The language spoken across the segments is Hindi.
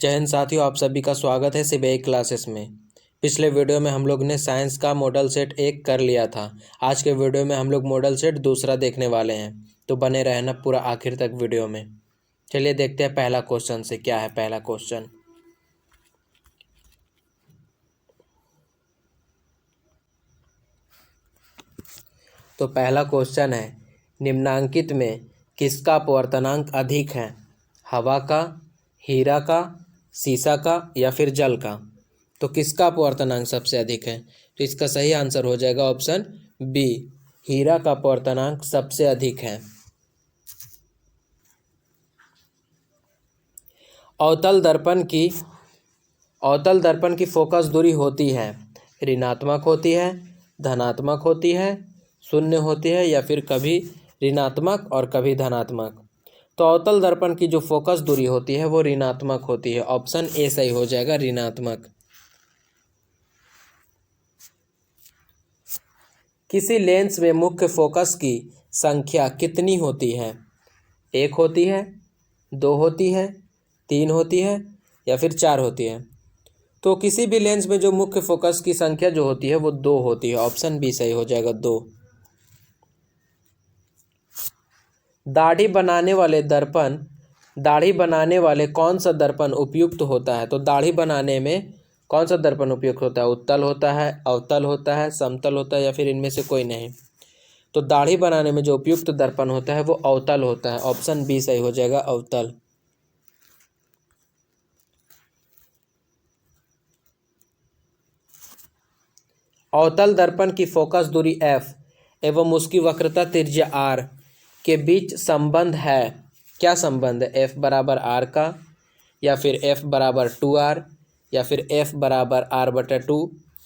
जय हिंद साथियों, आप सभी का स्वागत है सीबीआई क्लासेस में। पिछले वीडियो में हम लोग ने साइंस का मॉडल सेट 1 कर लिया था। आज के वीडियो में हम लोग मॉडल सेट 2 देखने वाले हैं, तो बने रहना पूरा आखिर तक वीडियो में। चलिए देखते हैं पहला क्वेश्चन से क्या है। पहला क्वेश्चन, तो पहला क्वेश्चन है, निम्नांकित में किसका अपवर्तनांक अधिक है? हवा का, हीरा का, सीसा का या फिर जल का? तो किसका अपवर्तनांक सबसे अधिक है? तो इसका सही आंसर हो जाएगा ऑप्शन बी, हीरा का अपवर्तनांक सबसे अधिक है। अवतल दर्पण की फोकस दूरी होती है, ऋणात्मक होती है, धनात्मक होती है, शून्य होती है या फिर कभी ऋणात्मक और कभी धनात्मक? तो अवतल दर्पण की जो फोकस दूरी होती है वो ऋणात्मक होती है। ऑप्शन ए सही हो जाएगा, ऋणात्मक। किसी लेंस में मुख्य फोकस की संख्या कितनी होती है? 1 होती है, 2 होती है, 3 होती है या फिर 4 होती है? तो किसी भी लेंस में जो मुख्य फोकस की संख्या जो होती है वो 2 होती है। ऑप्शन बी सही हो जाएगा, 2। दाढ़ी बनाने वाले कौन सा दर्पण उपयुक्त होता है? तो दाढ़ी बनाने में कौन सा दर्पण उपयुक्त होता है? उत्तल होता है, अवतल होता है, समतल होता है या फिर इनमें से कोई नहीं? तो दाढ़ी बनाने में जो उपयुक्त दर्पण होता है वो अवतल होता है। ऑप्शन बी सही हो जाएगा, अवतल। अवतल दर्पण की फोकस दूरी f एवं उसकी वक्रता त्रिज्या r के बीच संबंध है। क्या संबंध है? f बराबर r का, या फिर f बराबर 2r, या फिर f बराबर r/2,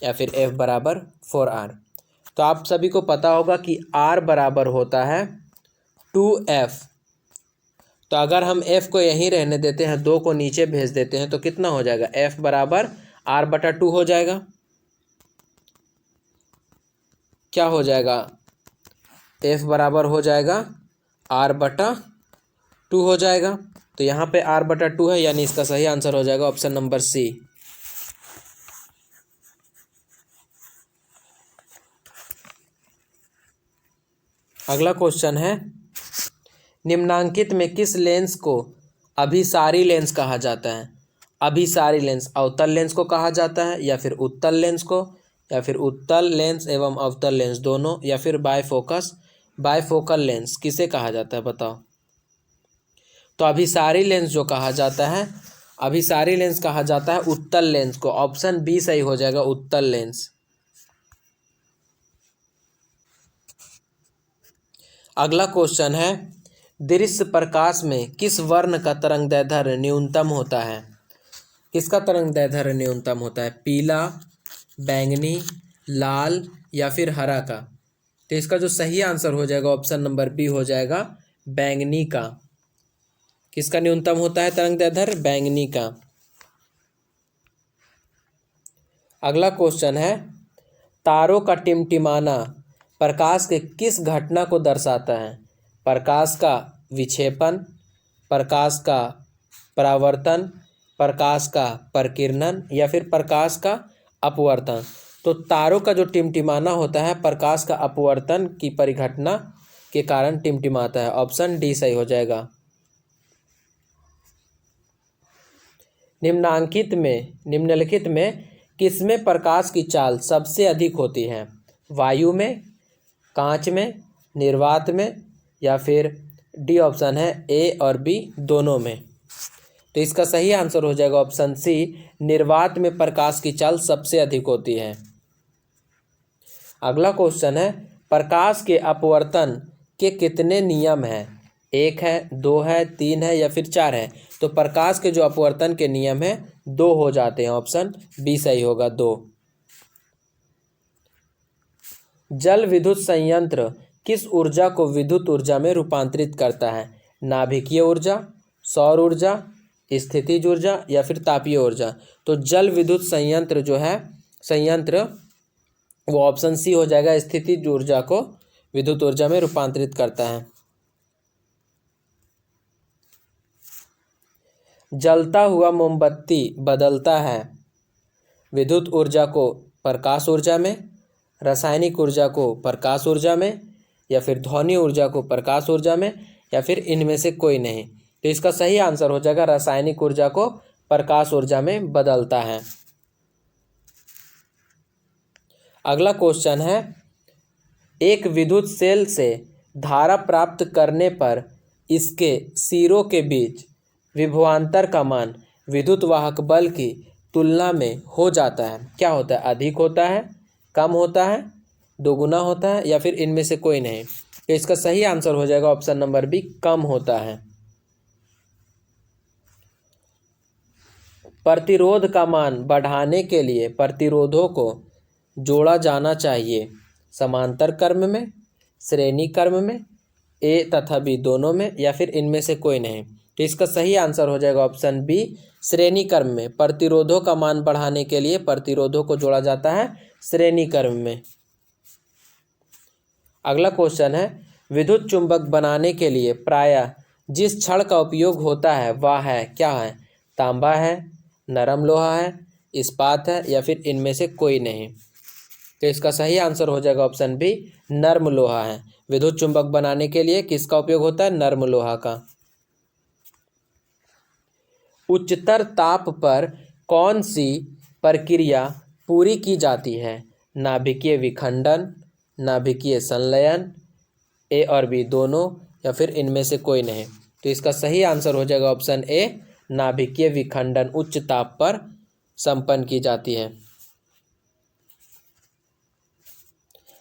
या फिर f बराबर 4r? तो आप सभी को पता होगा कि r बराबर होता है 2f। तो अगर हम f को यहीं रहने देते हैं, 2 को नीचे भेज देते हैं, तो कितना हो जाएगा? f बराबर r/2 हो जाएगा। क्या हो जाएगा? f बराबर हो जाएगा r/2 हो जाएगा। तो यहाँ पे r/2 है, यानी इसका सही आंसर हो जाएगा ऑप्शन नंबर सी। अगला क्वेश्चन है, निम्नांकित में किस लेंस को अभिसारी लेंस कहा जाता है? अभिसारी लेंस अवतल लेंस को कहा जाता है, या फिर उत्तल लेंस को, या फिर उत्तल लेंस एवं अवतल लेंस दोनों, या फिर बायफोकल लेंस? किसे कहा जाता है बताओ? तो अभिसारी लेंस जो कहा जाता है, अभिसारी लेंस कहा जाता है उत्तल लेंस को। ऑप्शन बी सही हो जाएगा, उत्तल लेंस। अगला क्वेश्चन है, दृश्य प्रकाश में किस वर्ण का तरंगदैर्ध्य न्यूनतम होता है? किसका तरंगदैर्ध्य न्यूनतम होता है? पीला, बैंगनी, लाल या फिर हरा का? तो इसका जो सही आंसर हो जाएगा ऑप्शन नंबर बी हो जाएगा, बैंगनी का। किसका न्यूनतम होता है तरंगदैर्ध्य? बैंगनी का। अगला क्वेश्चन है, तारों का टिमटिमाना प्रकाश के किस घटना को दर्शाता है? प्रकाश का विक्षेपण, प्रकाश का परावर्तन, प्रकाश का प्रकीर्णन या फिर प्रकाश का अपवर्तन? तो तारों का जो टिमटिमाना होता है प्रकाश का अपवर्तन की परिघटना के कारण टिमटिमाता है। ऑप्शन डी सही हो जाएगा। निम्नलिखित में किसमें प्रकाश की चाल सबसे अधिक होती है? वायु में, कांच में, निर्वात में या फिर डी ऑप्शन है ए और बी दोनों में? तो इसका सही आंसर हो जाएगा ऑप्शन सी, निर्वात में प्रकाश की चाल सबसे अधिक होती है। अगला क्वेश्चन है, प्रकाश के अपवर्तन के कितने नियम हैं? 1 है, 2 है, 3 है या फिर 4 है? तो प्रकाश के जो अपवर्तन के नियम है 2 हो जाते हैं। ऑप्शन बी सही होगा, 2। जल विद्युत संयंत्र किस ऊर्जा को विद्युत ऊर्जा में रूपांतरित करता है? नाभिकीय ऊर्जा, सौर ऊर्जा, स्थितिज ऊर्जा या फिर तापीय ऊर्जा? तो जल विद्युत संयंत्र जो है वो ऑप्शन सी हो जाएगा, स्थितिज ऊर्जा को विद्युत ऊर्जा में रूपांतरित करता है। जलता हुआ मोमबत्ती बदलता है विद्युत ऊर्जा को प्रकाश ऊर्जा में, रासायनिक ऊर्जा को प्रकाश ऊर्जा में, या फिर ध्वनि ऊर्जा को प्रकाश ऊर्जा में, या फिर इनमें से कोई नहीं। तो इसका सही आंसर हो जाएगा रासायनिक ऊर्जा को प्रकाश ऊर्जा में बदलता है। अगला क्वेश्चन है, एक विद्युत सेल से धारा प्राप्त करने पर इसके सिरों के बीच विभवांतर का मान विद्युत वाहक बल की तुलना में हो जाता है। क्या होता है? अधिक होता है, कम होता है, दोगुना होता है, या फिर इनमें से कोई नहीं। तो इसका सही आंसर हो जाएगा ऑप्शन नंबर बी, कम होता है। प्रतिरोध का मान बढ़ाने के लिए प्रतिरोधों को जोड़ा जाना चाहिए समांतर क्रम में, श्रेणी क्रम में, ए तथा बी दोनों में, या फिर इनमें से कोई नहीं। तो इसका सही आंसर हो जाएगा ऑप्शन बी, श्रेणी क्रम में। प्रतिरोधों का मान बढ़ाने के लिए प्रतिरोधों को जोड़ा जाता है श्रेणी क्रम में। अगला क्वेश्चन है, विद्युत चुंबक बनाने के लिए प्रायः जिस छड़ का उपयोग होता है वह है, क्या है? तांबा है, नरम लोहा है, इस्पात है, या फिर इनमें से कोई नहीं। तो इसका सही आंसर हो जाएगा ऑप्शन बी, नर्म लोहा है। विद्युत चुंबक बनाने के लिए किसका उपयोग होता है? नर्म लोहा का। उच्चतर ताप पर कौन सी प्रक्रिया पूरी की जाती है? नाभिकीय विखंडन, नाभिकीय संलयन, ए और बी दोनों, या फिर इनमें से कोई नहीं। तो इसका सही आंसर हो जाएगा ऑप्शन ए, नाभिकीय विखंडन उच्च ताप पर संपन्न की जाती है।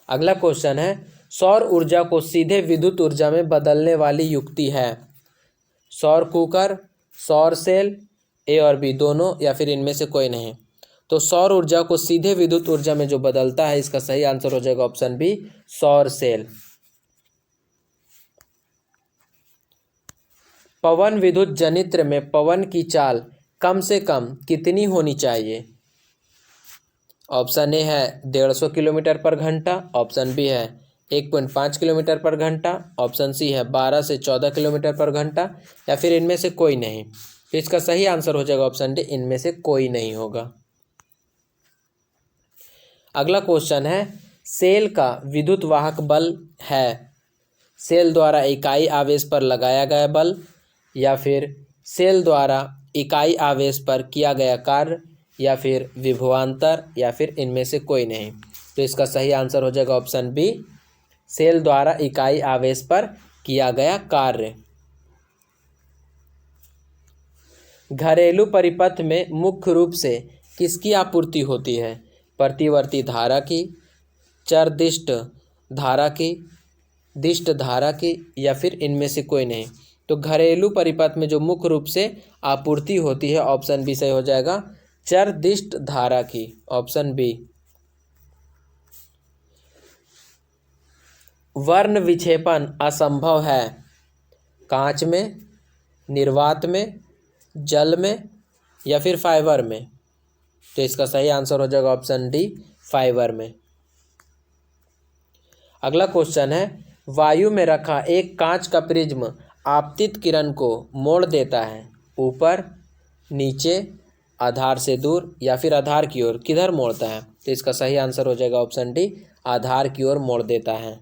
अगला क्वेश्चन है, सौर ऊर्जा को सीधे विद्युत ऊर्जा में बदलने वाली युक्ति है? सौर कुकर, सौर सेल, ए और बी दोनों, या फिर इनमें से कोई नहीं। तो सौर ऊर्जा को सीधे विद्युत ऊर्जा में जो बदलता है, इसका सही आंसर हो जाएगा ऑप्शन बी, सौर सेल। पवन विद्युत जनित्र में पवन की चाल कम से कम कितनी होनी चाहिए? ऑप्शन ए है 150 किलोमीटर पर घंटा, ऑप्शन बी है 1.5 किलोमीटर पर घंटा, ऑप्शन सी है 12 से 14 किलोमीटर पर घंटा, या फिर इनमें से कोई नहीं। तो इसका सही आंसर हो जाएगा ऑप्शन डी, इनमें से कोई नहीं होगा। अगला क्वेश्चन है, सेल का विद्युत वाहक बल है सेल द्वारा इकाई आवेश पर लगाया गया बल, या फिर सेल द्वारा इकाई आवेश पर किया गया कार्य, या फिर विभवांतर, या फिर इनमें से कोई नहीं। तो इसका सही आंसर हो जाएगा ऑप्शन बी, सेल द्वारा इकाई आवेश पर किया गया कार्य। घरेलू परिपथ में मुख्य रूप से किसकी आपूर्ति होती है? प्रतिवर्ती धारा की, चरदिष्ट धारा की, दिष्ट धारा की, या फिर इनमें से कोई नहीं। तो घरेलू परिपथ में जो मुख्य रूप से आपूर्ति होती है, ऑप्शन बी सही हो जाएगा, चरदिष्ट धारा की, ऑप्शन बी। वर्ण विक्षेपण असंभव है कांच में, निर्वात में, जल में, या फिर फाइबर में। तो इसका सही आंसर हो जाएगा ऑप्शन डी, फाइबर में। अगला क्वेश्चन है, वायु में रखा एक कांच का प्रिज्म आपतित किरण को मोड़ देता है, ऊपर, नीचे, आधार से दूर, या फिर आधार की ओर। किधर मोड़ता है? तो इसका सही आंसर हो जाएगा ऑप्शन डी, आधार की ओर मोड़ देता है।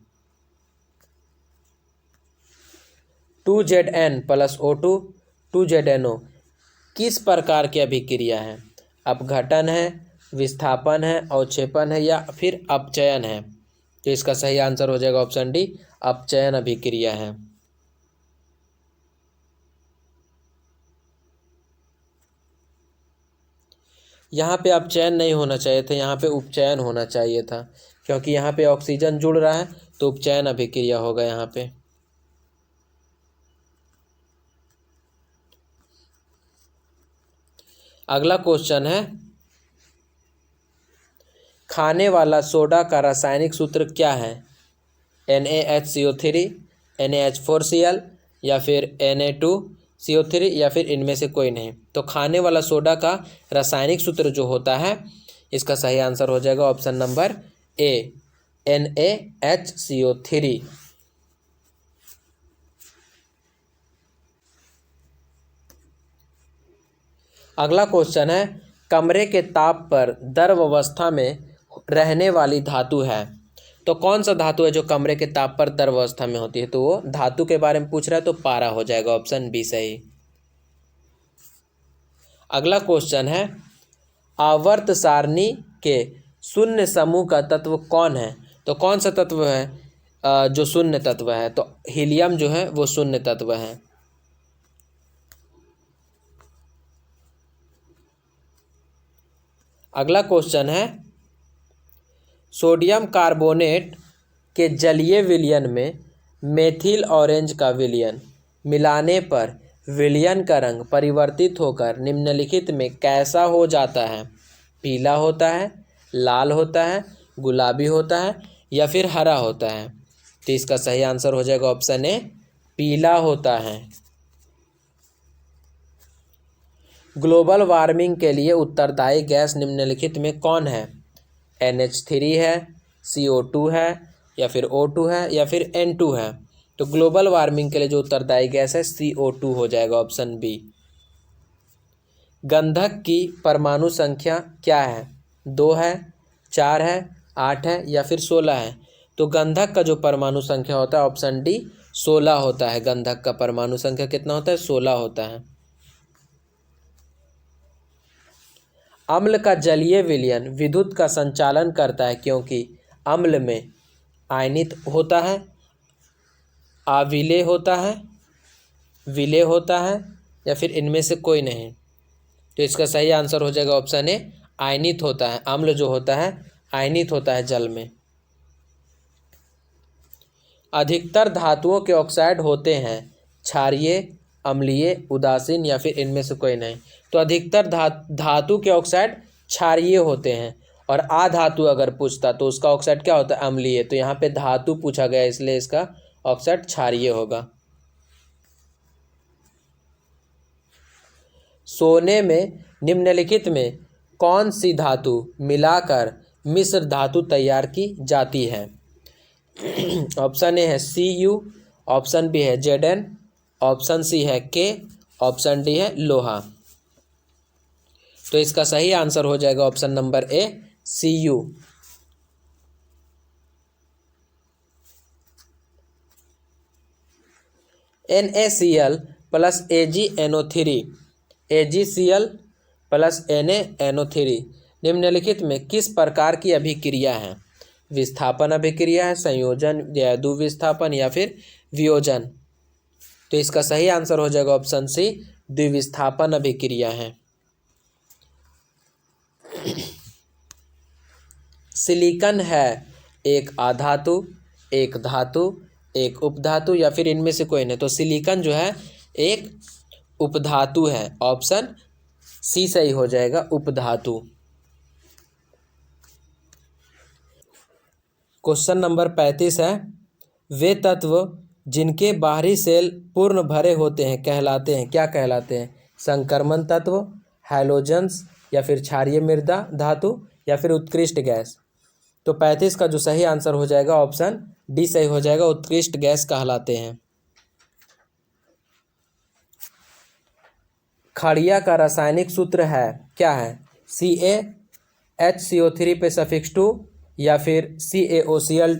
2Zn + O2 2ZnO किस प्रकार की अभिक्रिया है? अपघटन है, विस्थापन है, अवक्षेपण है, या फिर अपचयन है? तो इसका सही आंसर हो जाएगा ऑप्शन डी, अपचयन अभिक्रिया है। यहाँ पे अपचयन नहीं होना चाहिए था, यहाँ पे उपचयन होना चाहिए था, क्योंकि यहाँ पे ऑक्सीजन जुड़ रहा है, तो उपचयन अभिक्रिया होगा यहाँ पे। अगला क्वेश्चन है, खाने वाला सोडा का रासायनिक सूत्र क्या है? NaHCO3, NaH4Cl, या फिर Na2CO3, या फिर इनमें से कोई नहीं। तो खाने वाला सोडा का रासायनिक सूत्र जो होता है, इसका सही आंसर हो जाएगा ऑप्शन नंबर ए, NaHCO3। अगला क्वेश्चन है, कमरे के ताप पर द्रव अवस्था में रहने वाली धातु है। तो कौन सा धातु है जो कमरे के ताप पर द्रव अवस्था में होती है? तो वो धातु के बारे में पूछ रहा है, तो पारा हो जाएगा, ऑप्शन बी सही। अगला क्वेश्चन है, आवर्त सारणी के शून्य समूह का तत्व कौन है? तो कौन सा तत्व है जो शून्य तत्व है? तो हीलियम जो है वो शून्य तत्व है। अगला क्वेश्चन है, सोडियम कार्बोनेट के जलीय विलयन में मेथिल ऑरेंज का विलयन मिलाने पर विलयन का रंग परिवर्तित होकर निम्नलिखित में कैसा हो जाता है? पीला होता है, लाल होता है, गुलाबी होता है या फिर हरा होता है? तो इसका सही आंसर हो जाएगा ऑप्शन ए, पीला होता है। ग्लोबल वार्मिंग के लिए उत्तरदायी गैस निम्नलिखित में कौन है? NH3 है, CO2 है या फिर O2 है या फिर N2 है? तो ग्लोबल वार्मिंग के लिए जो उत्तरदायी गैस है CO2 हो जाएगा, ऑप्शन बी। गंधक की परमाणु संख्या क्या है? 2 है, 4 है, 8 है या फिर 16 है? तो गंधक का जो परमाणु संख्या होता है ऑप्शन डी 16 होता है। गंधक का परमाणु संख्या कितना होता है? 16 होता है। अम्ल का जलीय विलयन विद्युत का संचालन करता है क्योंकि अम्ल में आयनित होता है, अविलेय होता है, विलेय होता है या फिर इनमें से कोई नहीं? तो इसका सही आंसर हो जाएगा ऑप्शन ए, आयनित होता है। अम्ल जो होता है आयनित होता है जल में। अधिकतर धातुओं के ऑक्साइड होते हैं क्षारीय, अम्लीय, उदासीन या फिर इनमें से कोई नहीं? तो अधिकतर धातु के ऑक्साइड क्षारीय होते हैं और अधातु अगर पूछता तो उसका ऑक्साइड क्या होता है? अम्लीय। तो यहाँ पे धातु पूछा गया इसलिए इसका ऑक्साइड क्षारीय होगा। सोने में निम्नलिखित में कौन सी धातु मिलाकर मिश्र धातु तैयार की जाती है? ऑप्शन ए है Cu, ऑप्शन बी है Zn, ऑप्शन सी है K, ऑप्शन डी है लोहा। तो इसका सही आंसर हो जाएगा option number A, Cu। NaCl plus AgNO3 AgCl plus NaNO3 निम्नलिखित में किस प्रकार की अभिक्रिया है? विस्थापन अभिक्रिया है, संयोजन या द्विविस्थापन या फिर वियोजन? तो इसका सही आंसर हो जाएगा ऑप्शन सी, द्विविस्थापन अभिक्रिया है। सिलिकॉन है एक अधातु, एक धातु, एक उपधातु या फिर इनमें से कोई नहीं? तो सिलिकॉन जो है एक उपधातु है, ऑप्शन सी सही हो जाएगा, उपधातु। क्वेश्चन नंबर 35 है, वे तत्व जिनके बाहरी सेल पूर्ण भरे होते हैं कहलाते हैं, क्या कहलाते हैं? संक्रमण तत्व, हैलोजेंस या फिर क्षारीय मृदा धातु या फिर उत्कृष्ट गैस? तो 35 का जो सही आंसर हो जाएगा ऑप्शन डी सही हो जाएगा, उत्कृष्ट गैस कहलाते हैं। खड़िया का रासायनिक सूत्र है क्या है? CaHCO3 पे सफिक्स 2 या फिर CaOCl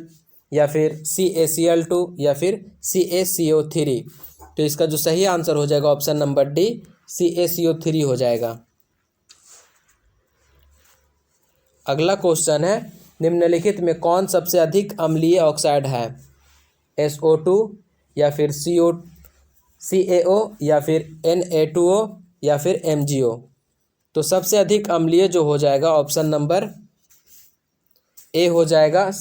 या फिर CaCl2 या फिर CaCO3? तो इसका जो सही आंसर हो जाएगा ऑप्शन नंबर डी, CaCO3 हो जाएगा। अगला क्वेश्चन है, निम्नलिखित में कौन सबसे अधिक अम्लीय ऑक्साइड है? SO2 या फिर CaO या फिर Na2O या फिर MgO? तो सबसे अधिक अम्लीय जो हो जाएगा ऑप्शन नंबर ए हो जाएगा,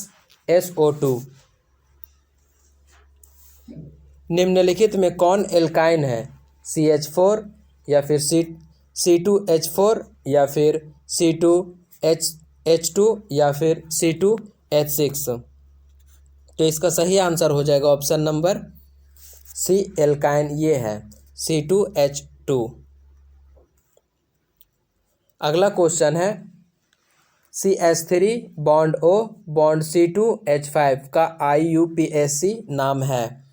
SO2। निम्नलिखित में कौन एल्काइन है? CH4 या फिर C2H4 या फिर C2H2 या फिर C2H6? तो इसका सही आंसर हो जाएगा ऑप्शन नंबर सी, एल्काइन ये है, C2H2। अगला क्वेश्चन है, CH3 bond O bond C2H5 का IUPAC नाम है?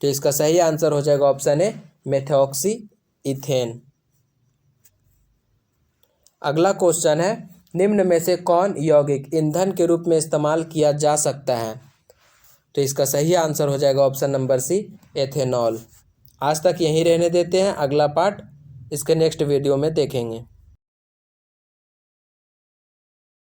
तो इसका सही आंसर हो जाएगा ऑप्शन ए, मेथॉक्सी इथेन। अगला क्वेश्चन है, निम्न में से कौन यौगिक ईंधन के रूप में इस्तेमाल किया जा सकता है? तो इसका सही आंसर हो जाएगा ऑप्शन नंबर सी, एथेनॉल। आज तक यहीं रहने देते हैं, अगला पार्ट इसके नेक्स्ट वीडियो में देखेंगे।